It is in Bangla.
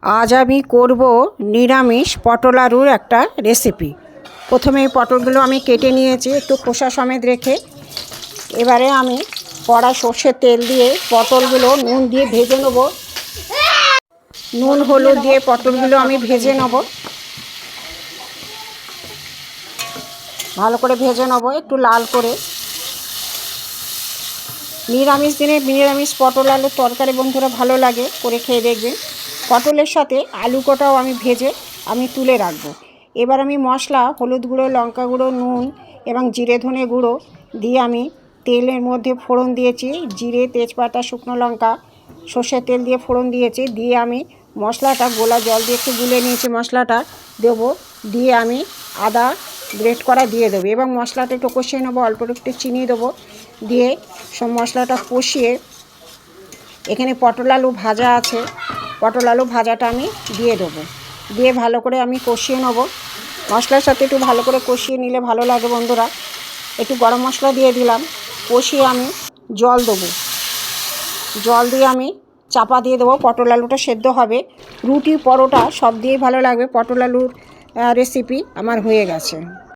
আজ আমি করব নিরামিষ পটল আলুর একটা রেসিপি। প্রথমে এই পটলগুলো আমি কেটে নিয়েছি একটু খোসা সমেত রেখে। এবারে আমি কড়া সর্ষের তেল দিয়ে পটলগুলো নুন দিয়ে ভেজে নেব। নুন হলুদ দিয়ে পটলগুলো আমি ভেজে নেব, ভালো করে ভেজে নেব একটু লাল করে। নিরামিষ দিনে নিরামিষ পটল আলুর তরকারি বন্ধুরা ভালো লাগে, করে খেয়ে দেখবেন। পটলের সাথে আলু কটাও আমি ভেজে তুলে রাখবো। এবার আমি মশলা হলুদ গুঁড়ো, লঙ্কা গুঁড়ো, নুন এবং জিরে ধনে গুঁড়ো দিয়ে আমি তেলের মধ্যে ফোড়ন দিয়েছি। জিরে, তেজপাতা, শুকনো লঙ্কা, সর্ষের তেল দিয়ে ফোড়ন দিয়েছি। দিয়ে আমি মশলাটা গোলা জল দিয়ে একটু গুলে নিয়েছি, মশলাটা দেবো। দিয়ে আমি আদা গ্রেট করা দিয়ে দেবো এবং মশলাটা একটু কষিয়ে নেবো। অল্প একটু চিনি দেবো, দিয়ে সব মশলাটা কষিয়ে এখানে পটল আলু ভাজা আছে, পটল আলু ভাজাটা আমি দিয়ে দেবো। দিয়ে ভালো করে আমি কষিয়ে নেব। মশলার সাথে একটু ভালো করে কষিয়ে নিলে ভালো লাগে বন্ধুরা। একটু গরম মশলা দিয়ে দিলাম, কষিয়ে আমি জল দেবো। জল দিয়ে আমি চাপা দিয়ে দেবো। পটল আলুটা সেদ্ধ হবে। রুটি, পরোটা সব দিয়েই ভালো লাগবে। পটল আলুর রেসিপি আমার হয়ে গেছে।